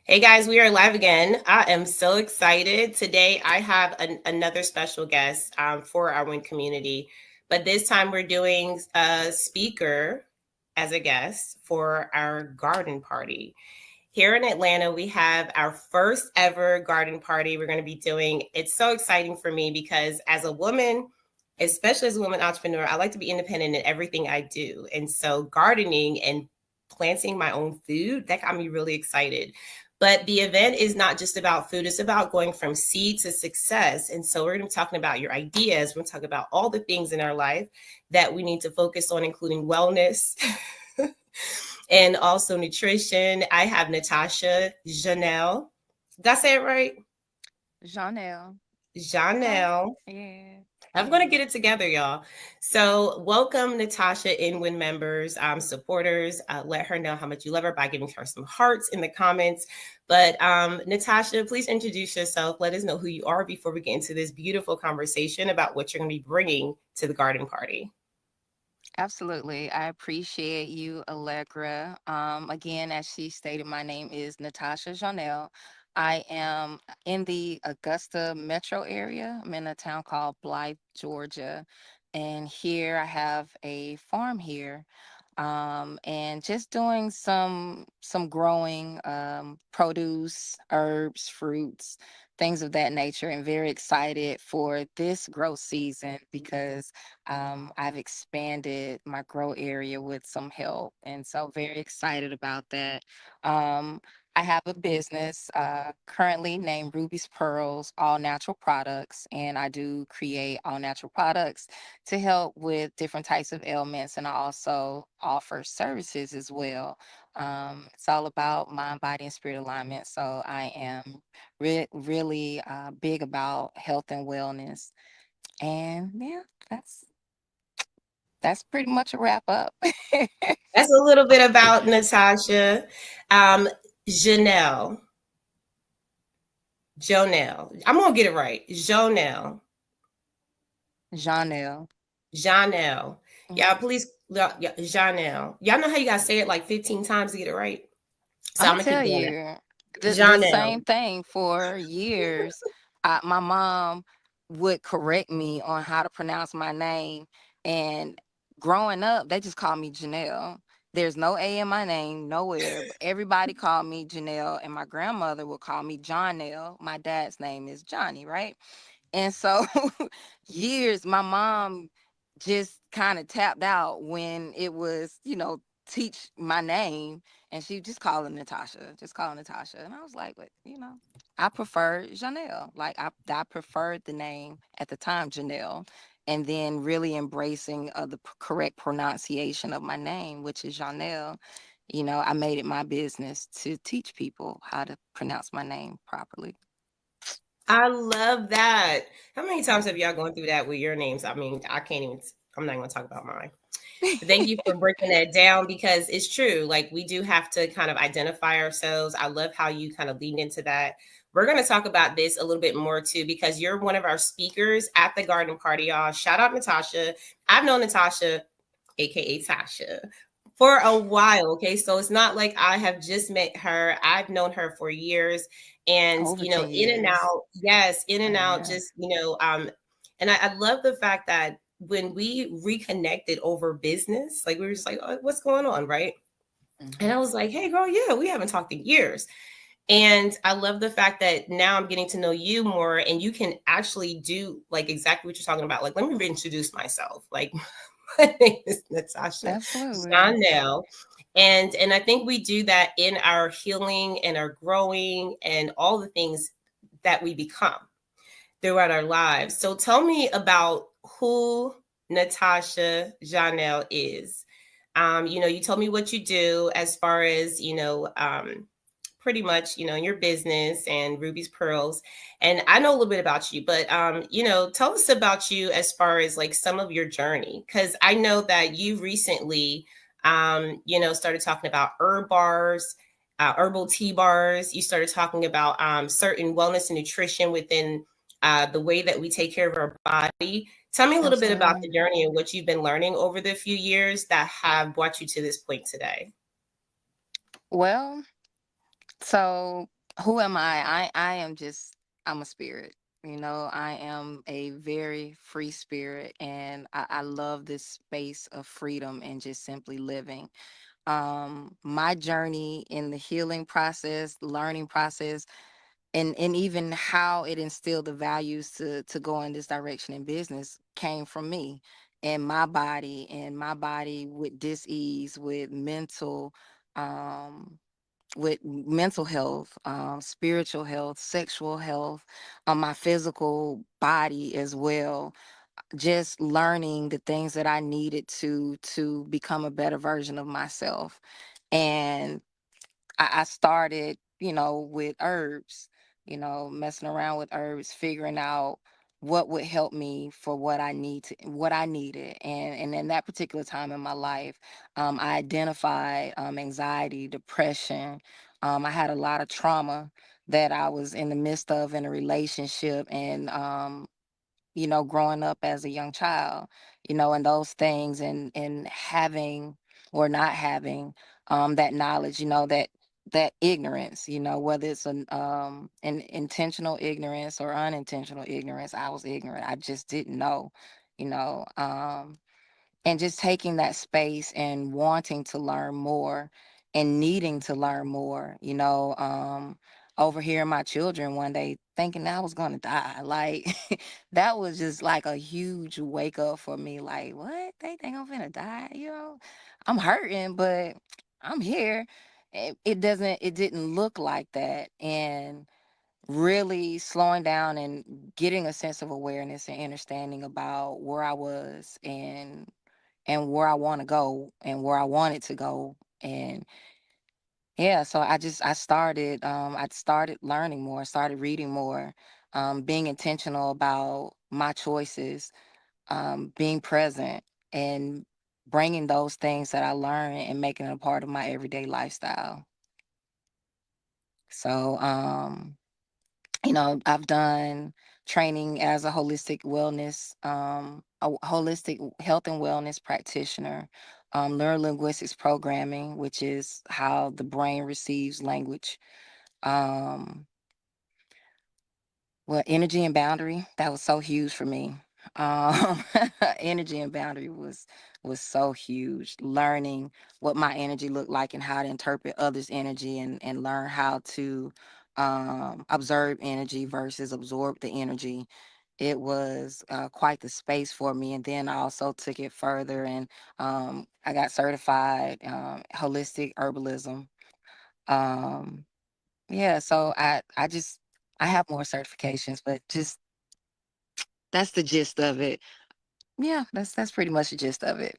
Hey guys, we are live again. I am so excited. Today I have another special guest for our WIN community, but this time we're doing a speaker as a guest for our garden party. Here in Atlanta, we have our first ever garden party we're going to be doing. It's so exciting for me because as a woman, especially as a woman entrepreneur, I like to be independent in everything I do. And so gardening and planting my own food, that got me really excited. But the event is not just about food, it's about going from seed to success. And so we're going to be talking about your ideas. We're going to talk about all the things in our life that we need to focus on, including wellness and also nutrition. I have Natasha Jonelle. Did I say it right? Jonelle. Okay. Jonelle. Yeah. I'm going to get it together, y'all. So, welcome Natasha InWin members, supporters. Let her know how much you love her by giving her some hearts in the comments. But, Natasha, please introduce yourself. Let us know who you are before we get into this beautiful conversation about what you're going to be bringing to the garden party. Absolutely. I appreciate you, Allegra. Again, as she stated, my name is Natasha Jonelle. I am in the Augusta metro area. I'm in a town called Blythe, Georgia. And here I have a farm here. And just doing some growing, produce, herbs, fruits, things of that nature, and very excited for this grow season because I've expanded my grow area with some help, and so very excited about that. Um, I have a business currently named Ruby's Pearls All Natural Products, and I do create all natural products to help with different types of ailments, and I also offer services as well. It's all about mind, body, and spirit alignment. So I am really big about health and wellness. And yeah, that's pretty much a wrap up. That's a little bit about Natasha. Janelle. Jonelle. I'm going to get it right. Jonelle. Janelle. Janelle. Yeah, Mhm. please, yeah, Janelle. Y'all know how you got to say it like 15 times to get it right? So I'm I'm gonna going to keep tell doing it. you the Janelle. same thing for years. My mom would correct me on how to pronounce my name, and growing up, they just called me Janelle. There's no A in my name nowhere, but everybody called me Janelle, and my grandmother would call me Johnelle. My dad's name is Johnny, right? And so years, my mom just kind of tapped out when it was, teach my name, and she just called her Natasha, just call her Natasha. And I was like, but I prefer Janelle. Like I preferred the name at the time, Janelle. And then really embracing the correct pronunciation of my name, which is Janelle. I made it my business to teach people how to pronounce my name properly. I love that. How many times have y'all gone through that with your names? I mean, I can't even, I'm not going to talk about mine. But thank you for breaking that down because it's true. Like we do have to kind of identify ourselves. I love how you kind of leaned into that. We're going to talk about this a little bit more too because you're one of our speakers at the garden party, y'all. Shout out Natasha. I've known Natasha, aka Tasha, for a while. Okay, so it's not like I have just met her. I've known her for years, and Over 10 in and years. out. Yes, in and out. Yeah. Just and I love the fact that when we reconnected over business, like we were just like, oh, what's going on, right? And Hmm. I was like, hey, girl, yeah, we haven't talked in years. And I love the fact that now I'm getting to know you more and you can actually do like exactly what you're talking about. Like, let me reintroduce myself. Like, my name is Natasha Absolutely. Jonelle. And I think we do that in our healing and our growing and all the things that we become throughout our lives. So tell me about who Natasha Jonelle is. You told me what you do as far as, pretty much, your business and Ruby's Pearls. And I know a little bit about you, but, tell us about you as far as like some of your journey. Cause I know that you recently, started talking about herb bars, herbal tea bars. You started talking about certain wellness and nutrition within the way that we take care of our body. Tell me a little bit about Absolutely. the journey and what you've been learning over the few years that have brought you to this point today. Well, So who am I? I am just, I'm a spirit. You know, I am a very free spirit, and I love this space of freedom and just simply living. My journey in the healing process, learning process, and even how it instilled the values to go in this direction in business came from me and my body with dis-ease, um with mental health, spiritual health, sexual health, my physical body as well. Just learning the things that I needed to become a better version of myself. And I started, with herbs, messing around with herbs, figuring out what would help me for what I needed. And in that particular time in my life, I identified anxiety, depression. I had a lot of trauma that I was in the midst of in a relationship, and growing up as a young child, and those things, and having or not having that knowledge, that ignorance, whether it's an intentional ignorance or unintentional ignorance. I was ignorant. I just didn't know, you know. And just taking that space and wanting to learn more and needing to learn more, overhearing my children one day thinking I was going to die. Like, that was just like a huge wake up for me. Like, what? They think I'm gonna die? I'm hurting, but I'm here. It didn't look like that. And really slowing down and getting a sense of awareness and understanding about where I was, and where I want to go and where I wanted to go. And yeah, so I started learning more, started reading more, being intentional about my choices, being present, and bringing those things that I learned and making it a part of my everyday lifestyle. So, I've done training as a holistic health and wellness practitioner, learn linguistics programming, which is how the brain receives language. Um, well, energy and boundary, that was so huge for me. Um, Energy and boundary was so huge. Learning what my energy looked like and how to interpret others' energy, and learn how to observe energy versus absorb the energy. It was quite the space for me. And then I also took it further, and I got certified holistic herbalism. Um, yeah, so I have more certifications, but just that's the gist of it. Yeah, that's pretty much the gist of it.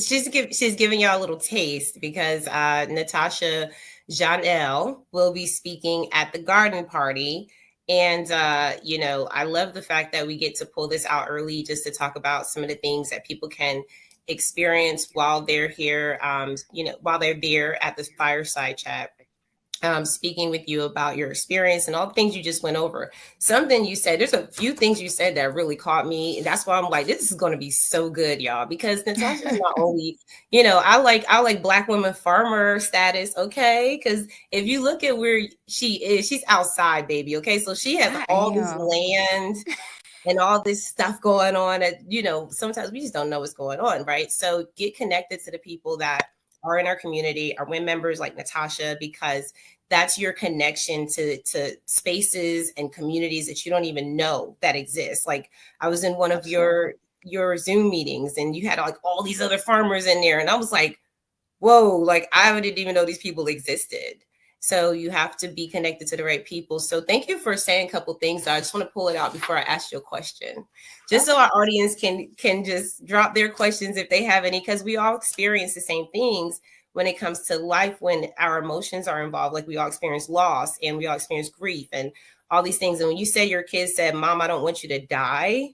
She's giving y'all a little taste because Natasha Jonelle will be speaking at the garden party. And, I love the fact that we get to pull this out early just to talk about some of the things that people can experience while they're here, while they're there at this fireside chat, speaking with you about your experience and all the things you just went over. Something you said, there's a few things you said that really caught me. And that's why I'm like, this is going to be so good, y'all, because Natasha is not only, I like Black women farmer status. Okay. Cause if you look at where she is, she's outside, baby. Okay. So she has I all this am. land and all this stuff going on that, sometimes we just don't know what's going on, right? So get connected to the people that are in our community, our WIN members like Natasha, because that's your connection to spaces and communities that you don't even know that exist. Like I was in one of Absolutely. your Zoom meetings and you had like all these other farmers in there, and I was like, whoa, like I didn't even know these people existed. So you have to be connected to the right people. So thank you for saying a couple things. I just want to pull it out before I ask you a question, just so Okay. our audience can just drop their questions if they have any, because we all experience the same things when it comes to life. When our emotions are involved, like we all experience loss and we all experience grief and all these things. And when you said your kids said, "Mom, I don't want you to die,"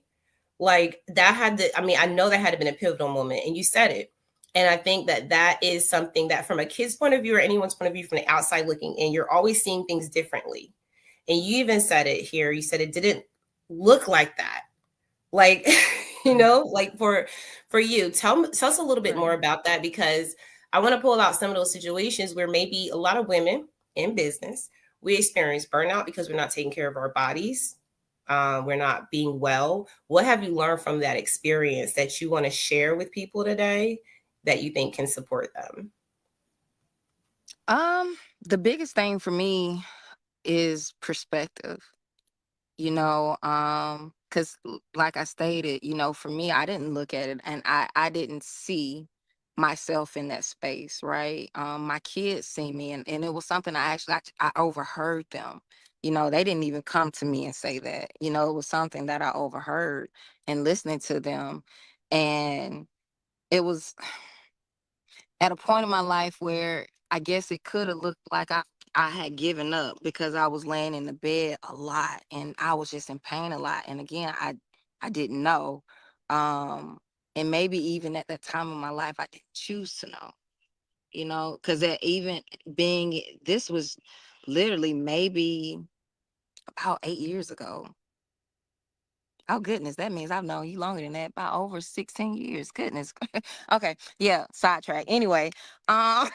like that had to, I mean, I know that had to been a pivotal moment, and you said it. And I think that that is something that from a kid's point of view or anyone's point of view from the outside looking in, you're always seeing things differently. And you even said it here, you said it didn't look like that, like Right. like for you, tell us a little bit more Right. about that, because I want to pull out some of those situations where maybe a lot of women in business, we experience burnout because we're not taking care of our bodies. We're not being well. What have you learned from that experience that you want to share with people today that you think can support them? The biggest thing for me is perspective. Because like I stated, for me, I didn't look at it, and I didn't see myself in that space, right? My kids see me, and it was something I overheard them. They didn't even come to me and say that. It was something that I overheard and listening to them. And it was at a point in my life where I guess it could have looked like I had given up because I was laying in the bed a lot and I was just in pain a lot. And again, I didn't know. Um, and maybe even at that time in my life, I didn't choose to know, because that even being this was literally maybe about 8 years ago. Oh goodness, that means I've known you longer than that, about over 16 years. Goodness. Okay, yeah, sidetrack. Anyway, um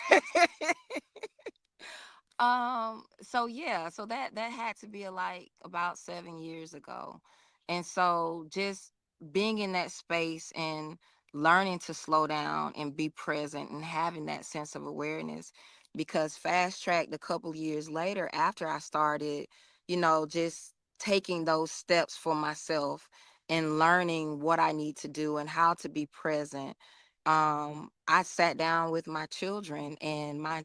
so yeah, so that had to be like about 7 years ago. And so just being in that space and learning to slow down and be present and having that sense of awareness, because fast tracked a couple years later after I started, just taking those steps for myself and learning what I need to do and how to be present. I sat down with my children and my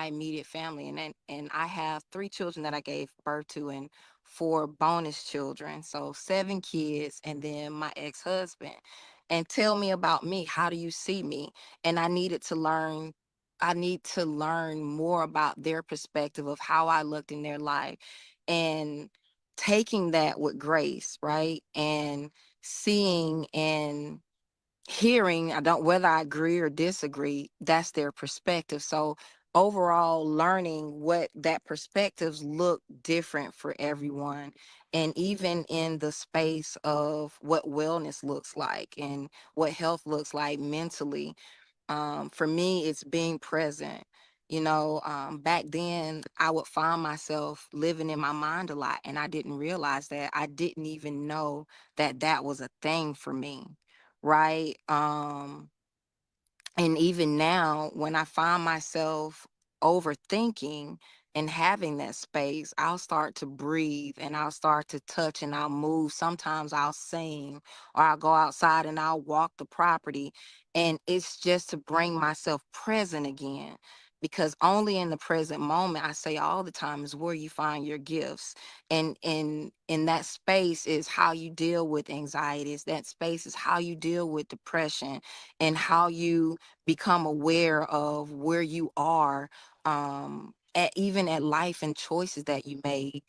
immediate family, and I have 3 children that I gave birth to and 4 bonus children, so 7 kids, and then my ex-husband. And tell me about me. How do you see me? And I need to learn more about their perspective of how I looked in their life, and taking that with grace, right? And seeing and hearing, I don't, whether I agree or disagree, that's their perspective. So overall, learning what that perspectives look different for everyone, and even in the space of what wellness looks like and what health looks like mentally. For me, it's being present. Back then I would find myself living in my mind a lot, and I didn't realize that. I didn't even know that that was a thing for me, right? And even now, when I find myself overthinking and having that space, I'll start to breathe and I'll start to touch and I'll move. Sometimes I'll sing, or I'll go outside and I'll walk the property. And it's just to bring myself present again. Because only in the present moment, I say all the time, is where you find your gifts. And in that space is how you deal with anxieties. That space is how you deal with depression, and how you become aware of where you are, even at life and choices that you made,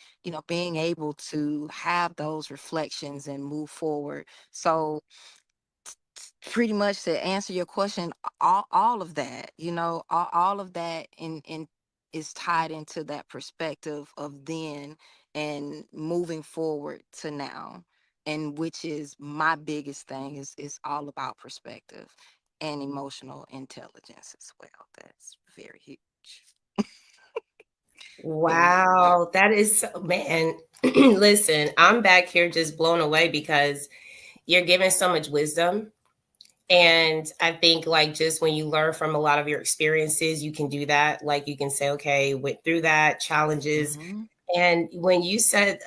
being able to have those reflections and move forward. So pretty much to answer your question, all of that, all of that in is tied into that perspective of then and moving forward to now, and which is my biggest thing, is all about perspective and emotional intelligence as well. That's very huge. Very huge. Wow, that is man. Listen, I'm back here just blown away because you're giving so much wisdom. And I think, like, just when you learn from a lot of your experiences, you can do that. Like, you can say, okay, went through that, challenges. Hmm. And when you said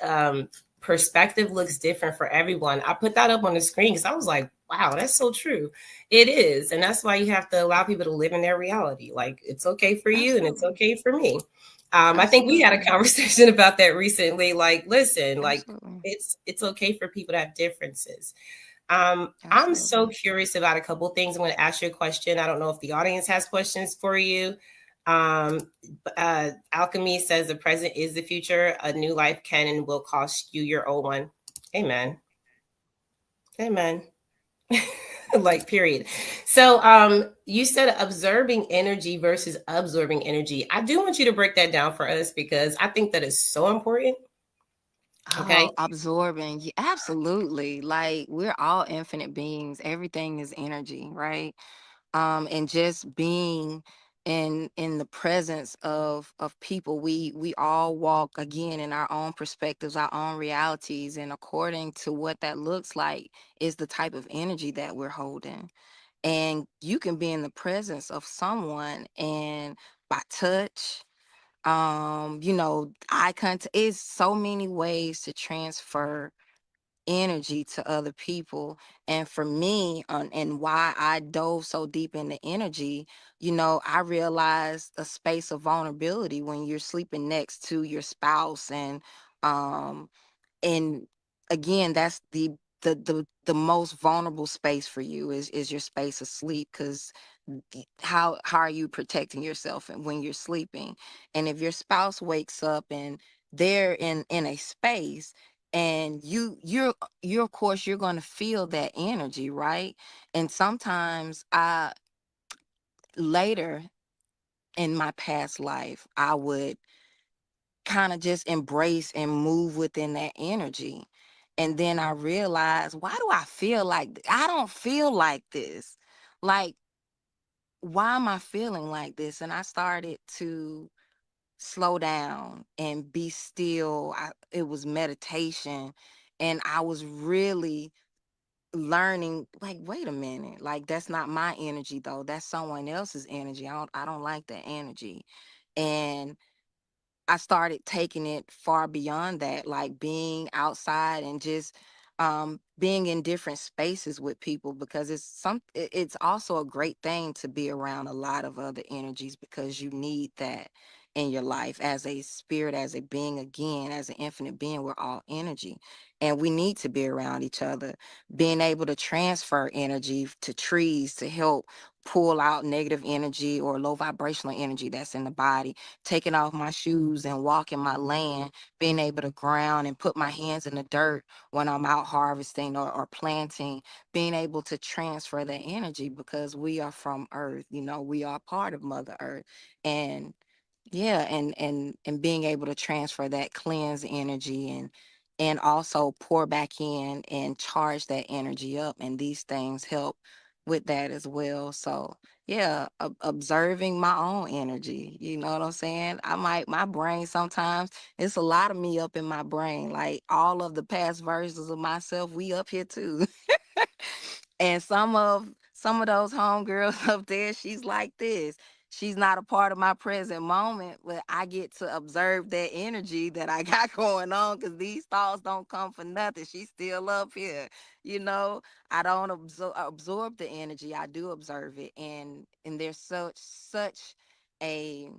perspective looks different for everyone, I put that up on the screen because I was like, wow, that's so true. It is. And that's why you have to allow people to live in their reality. Like, it's okay for you and it's Absolutely. okay for me. I think we had a Absolutely. conversation about that recently. Like, listen, like, Absolutely. it's okay for people to have differences. I'm so Absolutely. curious about a couple things. I'm going to ask you a question. I don't know if the audience has questions for you. Um, Alchemy says the present is the future. A new life can and will cost you your old one. Amen. Amen. Like, period. So you said observing energy versus absorbing energy. I do want you to break that down for us because I think that is so important. Oh, Okay. absorbing. Yeah, absolutely. Like we're all infinite beings. Everything is energy, right? And just being in the presence of people, we all walk again in our own perspectives, our own realities, and according to what that looks like is the type of energy that we're holding. And you can be in the presence of someone, and by touch, eye contact, is so many ways to transfer energy to other people. And for me, and why I dove so deep into energy, I realized a space of vulnerability when you're sleeping next to your spouse. Um and again, that's the most vulnerable space for you is your space of sleep, because how are you protecting yourself and when you're sleeping? And if your spouse wakes up and they're in a space, and you're of course you're going to feel that energy, right? And sometimes I later in my past life, I would kind of just embrace and move within that energy. And then I realized, why do I feel like I don't feel like this? Like, why am I feeling like this? And I started to slow down and be still. It was meditation. And I was really learning, like, wait a minute, like, that's not my energy though. That's someone else's energy. I don't like that energy. And I started taking it far beyond that, like being outside and just being in different spaces with people, because it's also a great thing to be around a lot of other energies, because you need that in your life as a spirit, as a being, again, as an infinite being. We're all energy, and we need to be around each other, being able to transfer energy to trees to help pull out negative energy or low vibrational energy that's in the body, taking off my shoes and walking my land, being able to ground and put my hands in the dirt when I'm out harvesting or planting, being able to transfer that energy, because we are from Earth, we are part of Mother Earth. And yeah, and being able to transfer that cleanse energy, and also pour back in and charge that energy up, and these things help with that as well. So yeah, observing my own energy, you know what I'm saying? My brain sometimes, it's a lot of me up in my brain, like all of the past versions of myself, we up here too. And some of those homegirls up there, she's like this. She's not a part of my present moment, but I get to observe that energy that I got going on, because these thoughts don't come for nothing. She's still up here, you know. I don't absorb the energy. I do observe it, and there's such a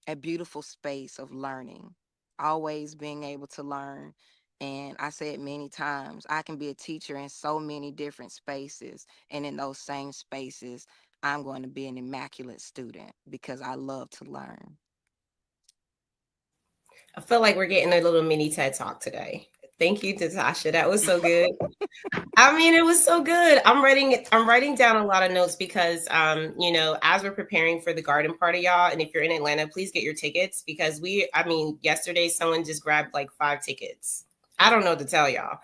a beautiful space of learning, always being able to learn. And I said many times, I can be a teacher in so many different spaces. And in those same spaces, I'm going to be an immaculate student because I love to learn. I feel like we're getting a little mini TED talk today. Thank you, Natasha. That was so good. I mean, it was so good. I'm writing down a lot of notes because as we're preparing for the garden party, y'all, and if you're in Atlanta, please get your tickets, because yesterday someone just grabbed like 5 tickets. I don't know what to tell y'all.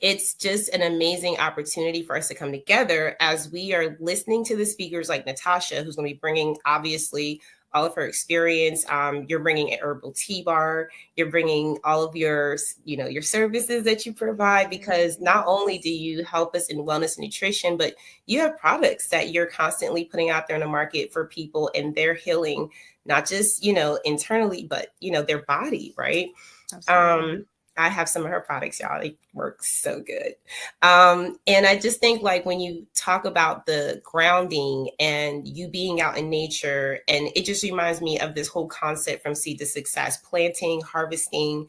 It's just an amazing opportunity for us to come together as we are listening to the speakers like Natasha, who's going to be bringing, obviously, all of her experience. You're bringing an herbal tea bar. You're bringing all of your services that you provide, because not only do you help us in wellness and nutrition, but you have products that you're constantly putting out there in the market for people and their healing, not just, internally, but, their body, right? Absolutely. I have some of her products, y'all. They work so good. And I just think, like, when you talk about the grounding and you being out in nature, and it just reminds me of this whole concept from seed to success, planting, harvesting,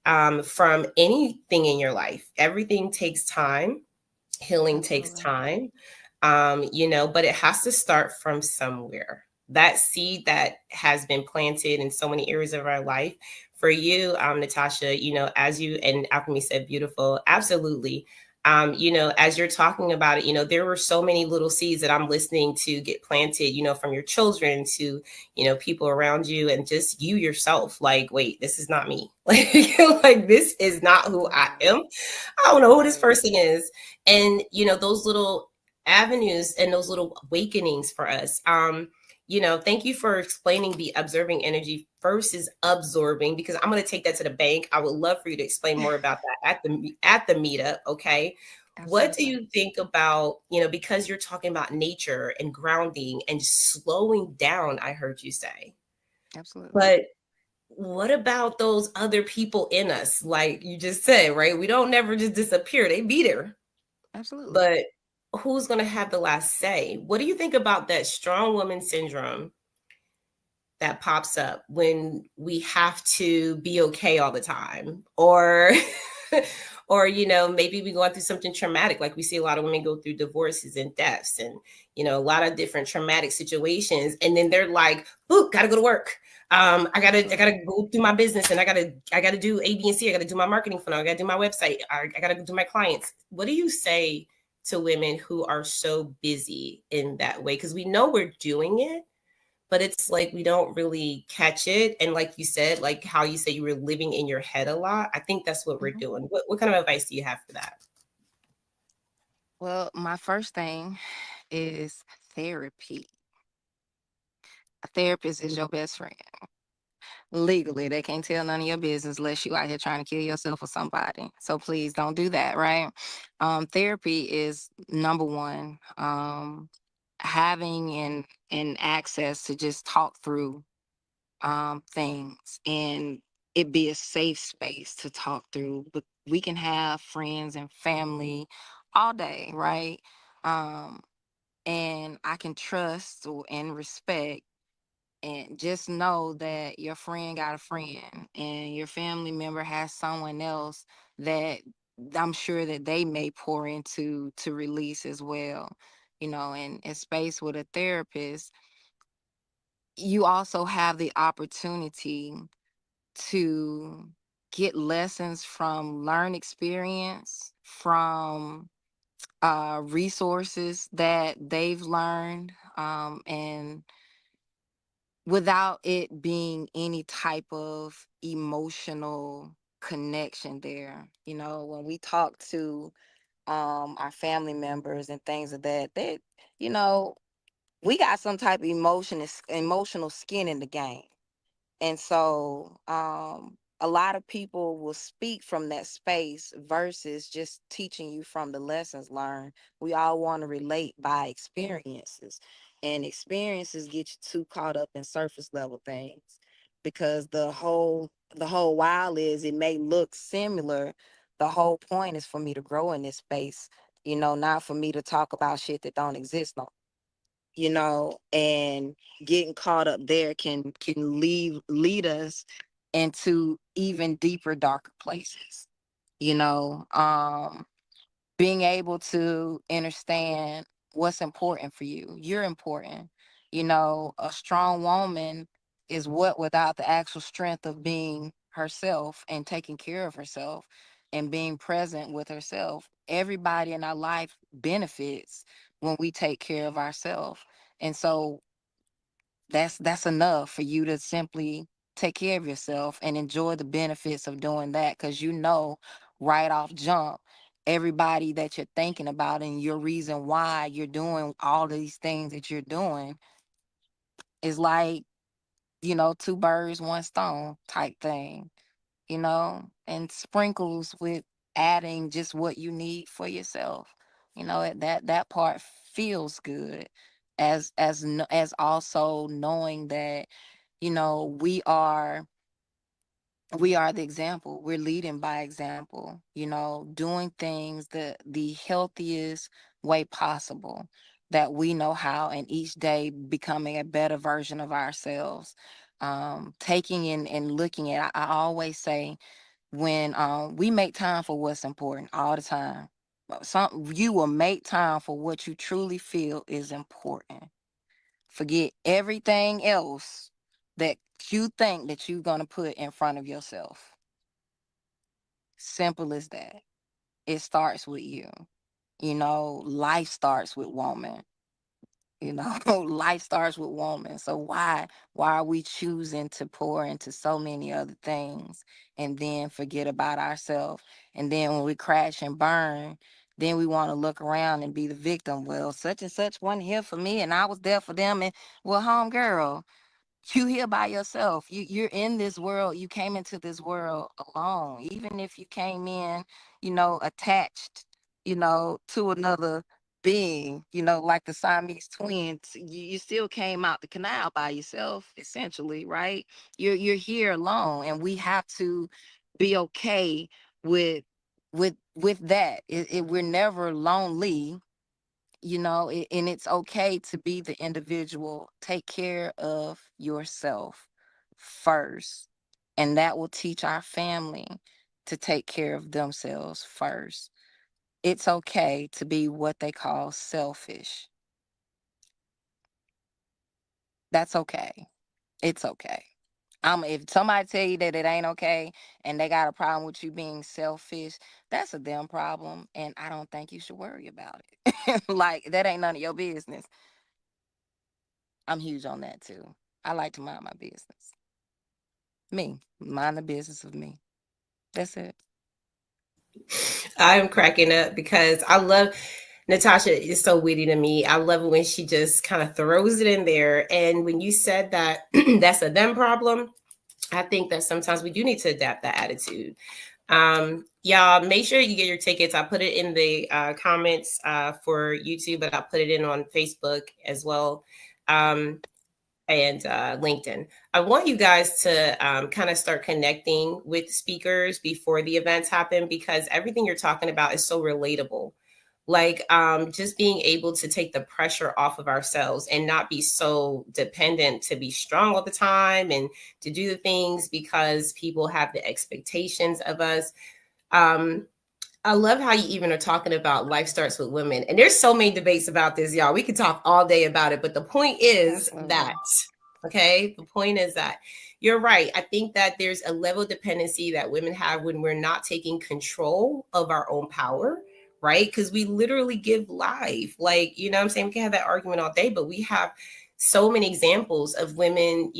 from anything in your life. Everything takes time. Healing takes Absolutely. time. But it has to start from somewhere. That seed that has been planted in so many areas of our life. For you, Natasha, as you and Alchemy said, beautiful, absolutely. As you're talking about it, there were so many little seeds that I'm listening to get planted, from your children to, people around you, and just you yourself. Like, wait, this is not me. Like, this is not who I Right. am. I don't know who this Right. person is. And those little avenues and those little awakenings for us. Thank you for explaining the observing energy versus absorbing, because I'm going to take that to the bank. I would love for you to explain more about that at the meetup. Okay. What do Absolutely. you think about, because you're talking about nature and grounding and slowing down, I heard you say, Absolutely. but what about those other people in us? Like you just said, right? We don't never just disappear. They be there. Absolutely. But who's going to have the last say? What do you think about that strong woman syndrome that pops up when we have to be okay all the time? Or or maybe we going through something traumatic, like we see a lot of women go through divorces and deaths, and a lot of different traumatic situations, and then they're like, "Ooh, gotta go to work. I gotta Absolutely. go through my business, and I gotta do A, B, and C. I gotta do my marketing funnel. I gotta do my website. I gotta do my clients." What do you say to women who are so busy in that way? Because we know we're doing it, but it's like we don't really catch it. And like you said, like how you said you were living in your head a lot. I think that's what we're Mhm. doing. What kind of advice do you have for that? Well, my first thing is therapy. A therapist is your best friend. Legally, they can't tell none of your business unless you out here trying to kill yourself or somebody. So please don't do that, right? Therapy is number one. Having and access to just talk through things, and it be a safe space to talk through. But we can have friends and family all day, right? Um, and I can trust and respect, and just know that your friend got a friend and your family member has someone else that I'm sure that they may pour into to release as well. And in space with a therapist, you also have the opportunity to get lessons from learn experience, from resources that they've learned, and without it being any type of emotional connection there. When we talk to our family members and things of that, you know we got some type of emotional skin in the game. And so a lot of people will speak from that space versus just teaching you from the lessons learned. We all want to relate by experiences, and experiences get you too caught up in surface level things, because the whole while is it may look similar. The whole point is for me to grow in this space, not for me to talk about shit that don't exist no, and getting caught up there can lead us into even deeper, darker places. you know um Being able to understand what's important for you. You're important. A strong woman is what without the actual strength of being herself and taking care of herself and being present with herself. Everybody in our life benefits when we take care of ourselves. And so that's enough for you to simply take care of yourself and enjoy the benefits of doing that, because right off jump, everybody that you're thinking about and your reason why you're doing all these things that you're doing is like, two birds one stone type thing, and sprinkles with adding just what you need for yourself. That part feels good, as also knowing that we are the example. We're leading by example, doing things the healthiest way possible that we know how, and each day becoming a better version of ourselves. Taking in and looking at, I always say, when we make time for what's important all the time, you will make time for what you truly feel is important. Forget everything else that you think that you're going to put in front of yourself. Simple as that. It starts with you. Life starts with woman. Life starts with woman. So why are we choosing to pour into so many other things and then forget about ourselves? And then when we crash and burn, Then we want to look around and be the victim. Well, such and such wasn't here for me, and I was there for them. And well, home girl, you here by yourself. You're in this world. You came into this world alone. Even if you came in, attached, to another being, like the Siamese twins, you still came out the canal by yourself, essentially, right? You're here alone, and we have to be okay with with that. We're never lonely, and it's okay to be the individual. Take care of yourself first, and that will teach our family to take care of themselves first. It's okay to be what they call selfish. That's okay. It's okay. If somebody tell you that it ain't okay and they got a problem with you being selfish, that's a them problem, and I don't think you should worry about it. Like, that ain't none of your business. I'm huge on that too. I like to mind my business. Me, mind the business of me. That's it. I'm cracking up because I love Natasha is so witty to me. I love it when she just kind of throws it in there. And when you said that that's a them problem, I think that sometimes we do need to adapt that attitude. Y'all, make sure you get your tickets. I put it in the comments for YouTube, but I put it in on Facebook as well. Um, and LinkedIn. I want you guys to kind of start connecting with speakers before the events happen because everything you're talking about is so relatable. Like just being able to take the pressure off of ourselves and not be so dependent to be strong all the time and to do the things because people have the expectations of us. Um, I love how you even are talking about life starts with women. And there's so many debates about this, y'all. We could talk all day about it. But the point is that, Absolutely. okay, the point is that you're right. I think that there's a level of dependency that women have when we're not taking control of our own power, right? Because we literally give life. Like, you know what I'm saying? We can have that argument all day, but we have so many examples of women,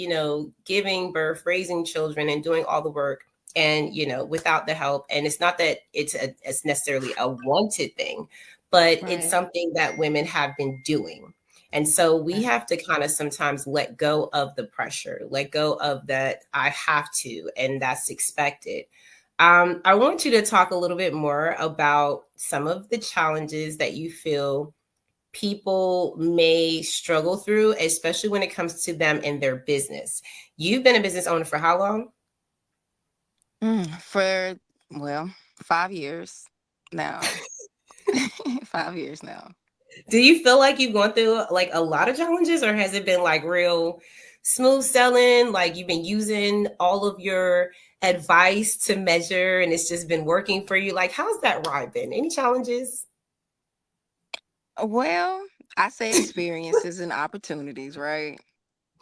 giving birth, raising children, and doing all the work and without the help. And it's not that it's necessarily a wanted thing, but it's Right. something that women have been doing. And so we Right. have to kind of sometimes let go of the pressure, let go of that I have to, and that's expected. I want you to talk a little bit more about some of the challenges that you feel people may struggle through, especially when it comes to them and their business. You've been a business owner for how long? For, well, 5 years now. 5 years now. Do you feel like you've gone through like a lot of challenges, or has it been like real smooth selling? Like you've been using all of your advice to measure and it's just been working for you? Like, how's that ride been? Any challenges? Well, I say experiences and opportunities, right?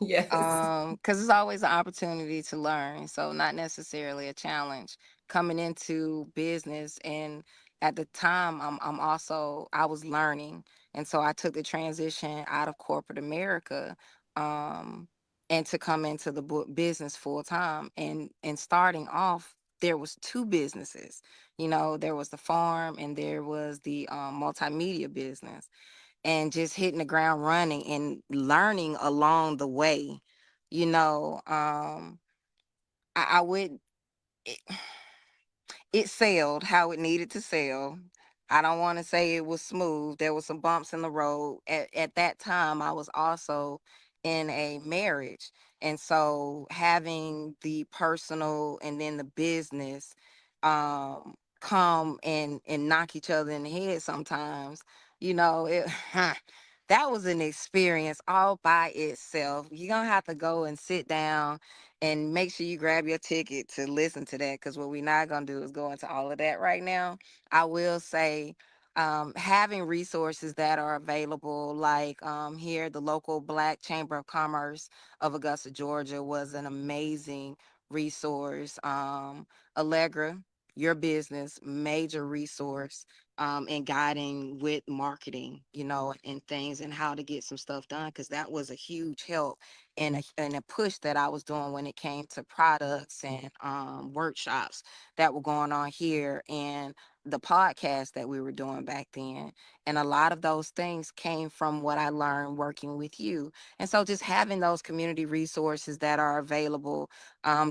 Yes. Because it's always an opportunity to learn, so not necessarily a challenge coming into business. And at the time, I was learning, and so I took the transition out of corporate America, um and to come into the business full time. And starting off, there was two businesses. There was the farm and there was the multimedia business, and just hitting the ground running and learning along the way. You know, I would. It, it sailed how it needed to sail. I don't want to say it was smooth. There was some bumps in the road. At that time, I was also in a marriage. And so having the personal and then the business come and knock each other in the head sometimes, it that was an experience all by itself. You're gonna have to go and sit down and make sure you grab your ticket to listen to that, because what we're not going to do is go into all of that right now. I will say, having resources that are available, like here, the local Black Chamber of Commerce of Augusta, Georgia, was an amazing resource. Allegra, your business, major resource. and guiding with marketing, and things and how to get some stuff done, because that was a huge help and a push that I was doing when it came to products and workshops that were going on here, and the podcast that we were doing back then. And a lot of those things came from what I learned working with you. And so just having those community resources that are available,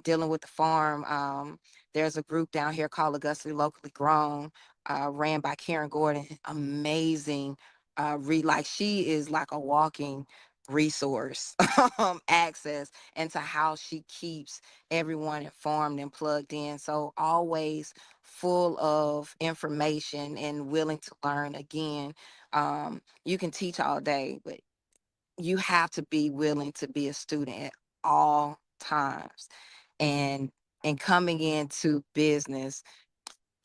dealing with the farm. There's a group down here called Augusta Locally Grown, ran by Karen Gordon. Amazing. Like she is like a walking resource access into how she keeps everyone informed and plugged in. So always full of information and willing to learn. Again, you can teach all day, but you have to be willing to be a student at all times. And and coming into business,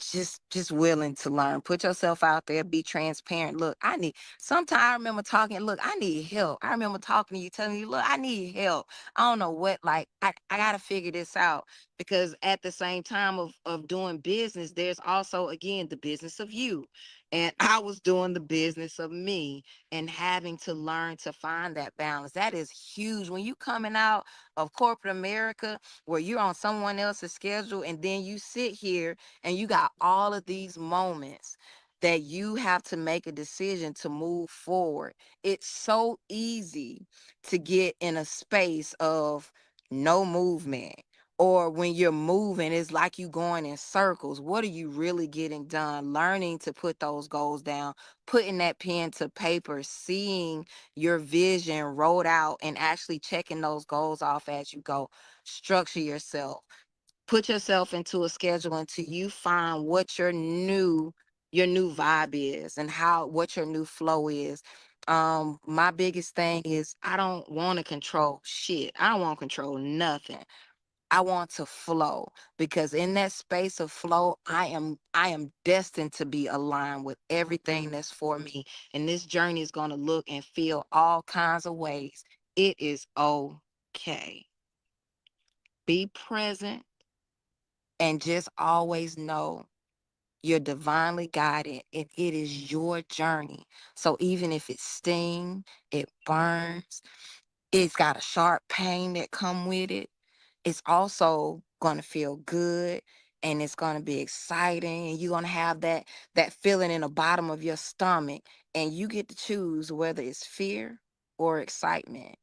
just willing to learn, put yourself out there, be transparent. Look, I need, sometimes I remember talking, look, I need help. I remember talking to you, telling you, look, I need help. I don't know what, like, I gotta figure this out. Because at the same time of doing business, there's also, again, the business of you. And I was doing the business of me, and having to learn to find that balance. That is huge. When you coming out of corporate America, where you're on someone else's schedule, and then you sit here and you got all of these moments that you have to make a decision to move forward. It's so easy to get in a space of no movement. Or when you're moving, it's like you going in circles. What are you really getting done? Learning to put those goals down, putting that pen to paper, seeing your vision rolled out, and actually checking those goals off as you go. Structure yourself, put yourself into a schedule until you find what your new vibe is, and how what your new flow is. My biggest thing is, I don't want to control shit. I don't want to control nothing. I want to flow, because in that space of flow, I am destined to be aligned with everything that's for me. And this journey is going to look and feel all kinds of ways. It is okay. Be present, and just always know you're divinely guided, and it is your journey. So even if it stings, it burns, it's got a sharp pain that come with it, it's also going to feel good, and it's going to be exciting, and you're going to have that feeling in the bottom of your stomach, and you get to choose whether it's fear or excitement.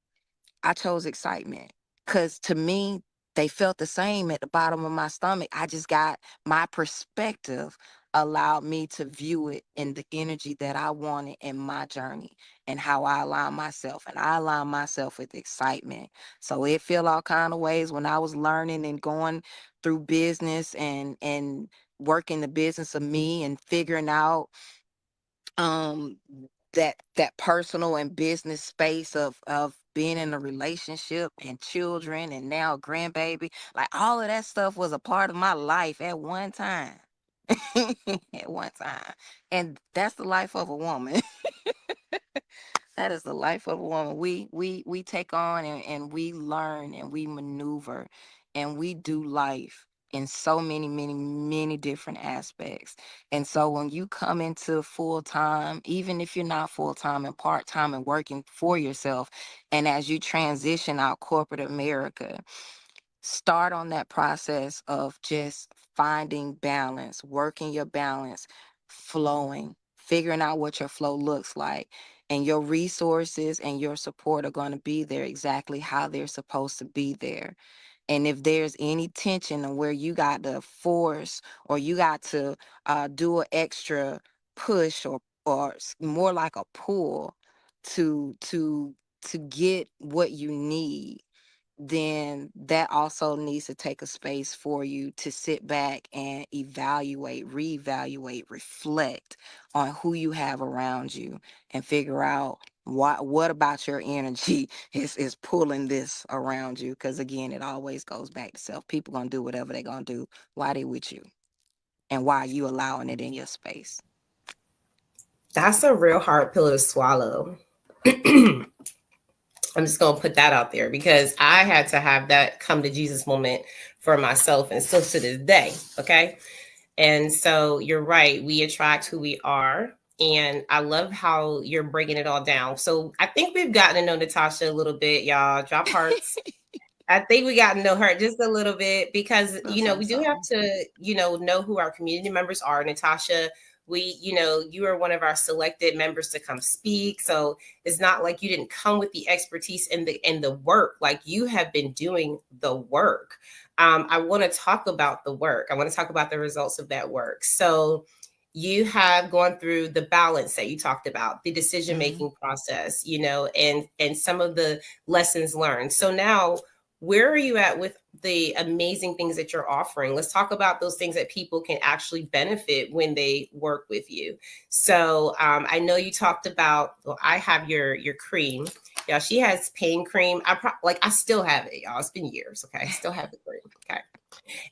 I chose excitement, because to me, they felt the same at the bottom of my stomach. I just got my perspective allowed me to view it in the energy that I wanted in my journey, and how I align myself. And I align myself with excitement. So it feel all kind of ways when I was learning and going through business, and working the business of me, and figuring out um that personal and business space of being in a relationship and children, and now a grandbaby. Like, all of that stuff was a part of my life at one time. At one time. And that's the life of a woman. That is the life of a woman. We take on, and we learn, and we maneuver, and we do life in so many, many, many different aspects. And so when you come into full time, even if you're not full time and part time and working for yourself, and as you transition out corporate America, start on that process of just finding balance, working your balance, flowing, figuring out what your flow looks like. And your resources and your support are going to be there exactly how they're supposed to be there. And if there's any tension on where you got to force, or you got to do an extra push, or more like a pull to get what you need, then that also needs to take a space for you to sit back and evaluate, reevaluate, reflect on who you have around you, and figure out what about your energy is pulling this around you. Because again, it always goes back to self. People gonna do whatever they gonna do. Why they with you, and why are you allowing it in your space? That's a real hard pill to swallow. I'm just going to put that out there because I had to have that come to Jesus moment for myself, and still to this day. Okay. And so you're right, we attract who we are. And I love how you're breaking it all down. So I think we've gotten to know Natasha a little bit, y'all. Drop hearts. I think we got to know her just a little bit because, That's we do have awesome. to, know who our community members are. Natasha, you are one of our selected members to come speak. So it's not like you didn't come with the expertise and the work. Like, you have been doing the work. I want to talk about the work. I want to talk about the results of that work. So you have gone through the balance that you talked about, the decision Hmm. making process, and some of the lessons learned. So now, where are you at with the amazing things that you're offering? Let's talk about those things that people can actually benefit when they work with you. So I know you talked about. Well, I have your cream. Yeah, she has pain cream. I still have it, y'all. It's been years. Okay, I still have the cream. Okay,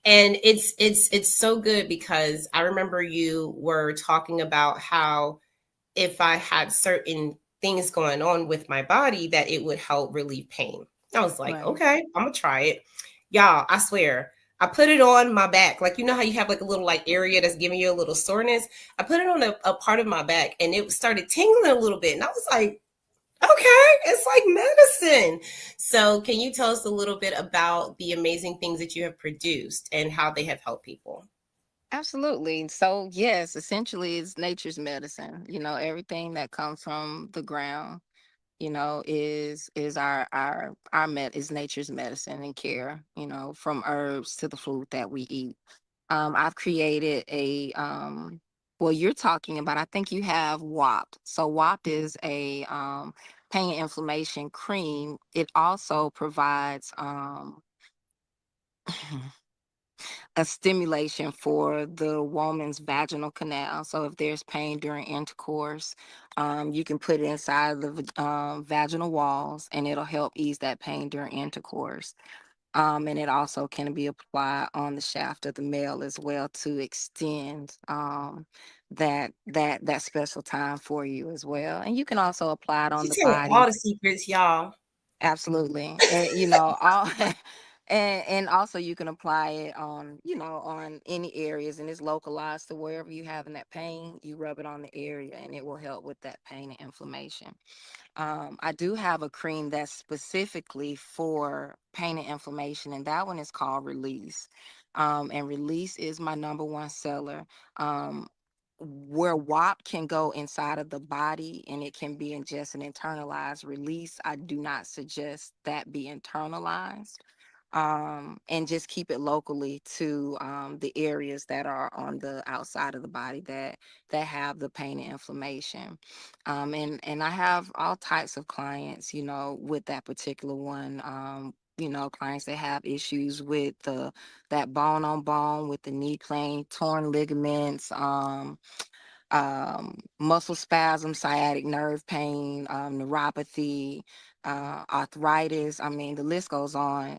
and it's so good because I remember you were talking about how if I had certain things going on with my body, that it would help relieve pain. I was like, Right. okay, I'm gonna try it. Y'all, I swear, I put it on my back. Like, you know how you have like a little like area that's giving you a little soreness? I put it on a part of my back and it started tingling a little bit. And I was like, okay, it's like medicine. So can you tell us a little bit about the amazing things that you have produced and how they have helped people? Absolutely. So yes, essentially it's nature's medicine. Everything that comes from the ground, is our med is nature's medicine and care, from herbs to the food that we eat. I've created well, you're talking about, I think you have WAP. So WAP is a pain and inflammation cream. It also provides a stimulation for the woman's vaginal canal. So if there's pain during intercourse, you can put it inside the vaginal walls, and it'll help ease that pain during intercourse. And it also can be applied on the shaft of the male as well to extend that special time for you as well. And you can also apply it on She's the telling all body. the secrets, y'all. Absolutely. And all and also you can apply it on, on any areas, and it's localized to wherever you having that pain. You rub it on the area and it will help with that pain and inflammation. I do have a cream that's specifically for pain and inflammation, and that one is called Release. And Release is my number one seller. Um, where WAP can go inside of the body and it can be ingested and internalized, Release, I do not suggest that be internalized. And just keep it locally to the areas that are on the outside of the body that have the pain and inflammation. And I have all types of clients, with that particular one. Clients that have issues with that bone on bone, with the knee pain, torn ligaments, muscle spasm, sciatic nerve pain, neuropathy, arthritis. I mean, the list goes on.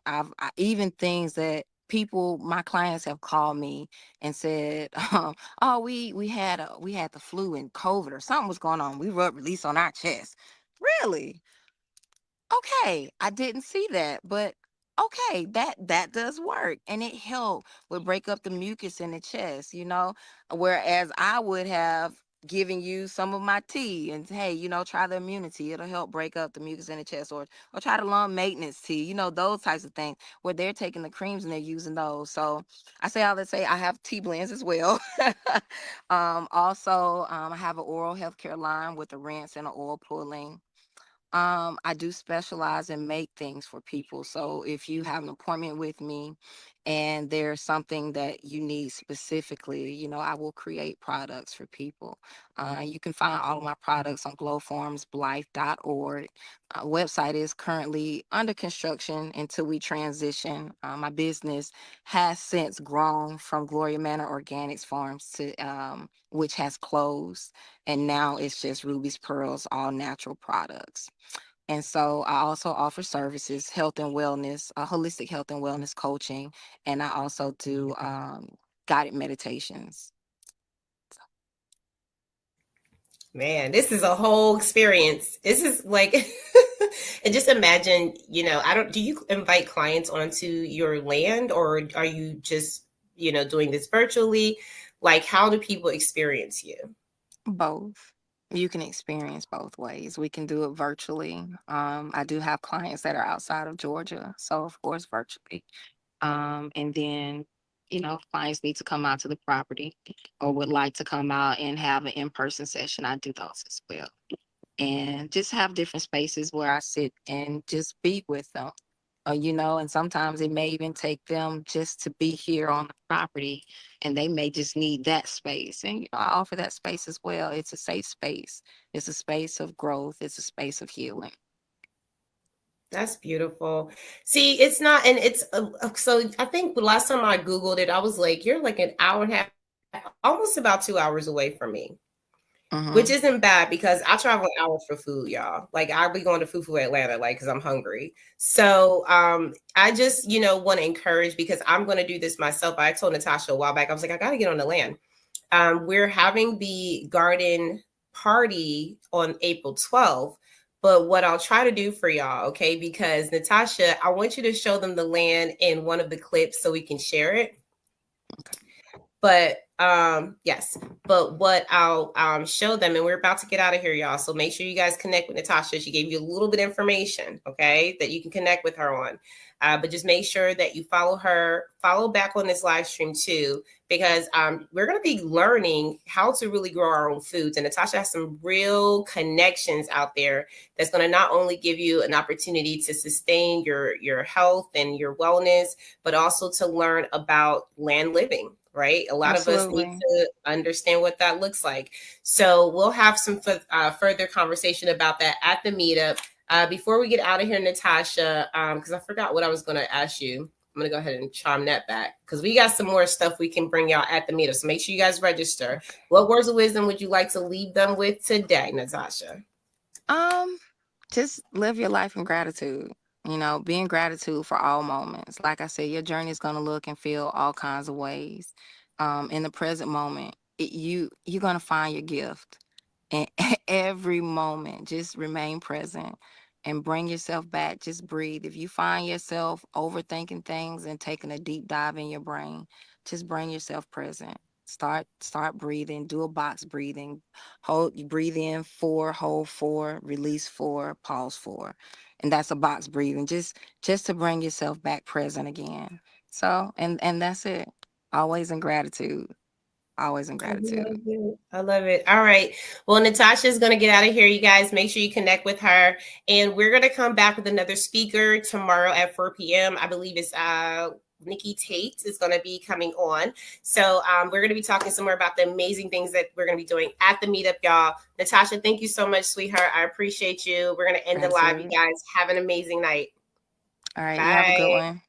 Even things that my clients have called me and said, "Oh, we had the flu and COVID or something was going on. We rubbed Release on our chest." Really? Okay, I didn't see that, but okay, that does work, and it helped with break up the mucus in the chest, whereas I would have given you some of my tea and, hey, try the immunity, it'll help break up the mucus in the chest, or try the lung maintenance tea, those types of things, where they're taking the creams and they're using those. So I say all that, say I have tea blends as well. Also, I have an oral healthcare line with a rinse and an oil pulling. I do specialize and make things for people. So if you have an appointment with me and there's something that you need specifically, I will create products for people. You can find all of my products on glowformsblythe.org. Website is currently under construction until we transition. My business has since grown from Gloria Manor Organics Farms to which has closed, and now it's just Ruby's Pearls, all natural products. And so I also offer services, health and wellness, holistic health and wellness coaching, and I also do guided meditations. Man, this is a whole experience. This is like, and just imagine, I don't, do you invite clients onto your land or are you just, doing this virtually? Like, how do people experience you? Both. You can experience both ways. We can do it virtually. I do have clients that are outside of Georgia, so of course virtually. And then, clients need to come out to the property or would like to come out and have an in-person session. I do those as well. And just have different spaces where I sit and just be with them. And sometimes it may even take them just to be here on the property and they may just need that space. And, I offer that space as well. It's a safe space, it's a space of growth, it's a space of healing. That's beautiful. See, it's not, and it's so I think the last time I Googled it, I was like, you're like an hour and a half, almost about 2 hours away from me, which Hmm. isn't bad because I travel an hour for food, y'all. Like I'll be going to Fufu Atlanta, like, because I'm hungry. So I just, want to encourage because I'm going to do this myself. I told Natasha a while back, I was like, I got to get on the land. We're having the garden party on April 12th. But what I'll try to do for y'all, okay, because Natasha, I want you to show them the land in one of the clips so we can share it. But yes, but what I'll show them, and we're about to get out of here, y'all. So make sure you guys connect with Natasha. She gave you a little bit of information, okay, that you can connect with her on. But just make sure that you follow her, follow back on this live stream too, because we're going to be learning how to really grow our own foods. And Natasha has some real connections out there that's going to not only give you an opportunity to sustain your health and your wellness, but also to learn about land living, right? A lot of us need Absolutely. to understand what that looks like. So we'll have some further conversation about that at the meetup. Before we get out of here, Natasha, because I forgot what I was going to ask you. I'm going to go ahead and chime that back because we got some more stuff we can bring y'all at the meetup. So make sure you guys register. What words of wisdom would you like to leave them with today, Natasha? Um, just live your life in gratitude. Be in gratitude for all moments. Like I said, your journey is gonna look and feel all kinds of ways. In the present moment, you're gonna find your gift. And every moment, just remain present and bring yourself back. Just breathe. If you find yourself overthinking things and taking a deep dive in your brain, just bring yourself present. Start breathing. Do a box breathing. Hold, you breathe in 4, hold 4, release 4, pause 4. And that's a box breathing. Just to bring yourself back present again. So, and that's it. Always in gratitude. Always in I love gratitude. it. I love it. All right. Well, Natasha's going to get out of here. You guys make sure you connect with her. And we're going to come back with another speaker tomorrow at 4 p.m. I believe it's Nikki Tate is going to be coming on. So we're going to be talking some more about the amazing things that we're going to be doing at the meetup, y'all. Natasha, thank you so much, sweetheart. I appreciate you. We're going to end the live, you Gratitude. guys. Have an amazing night. All right. You have a good Bye. one.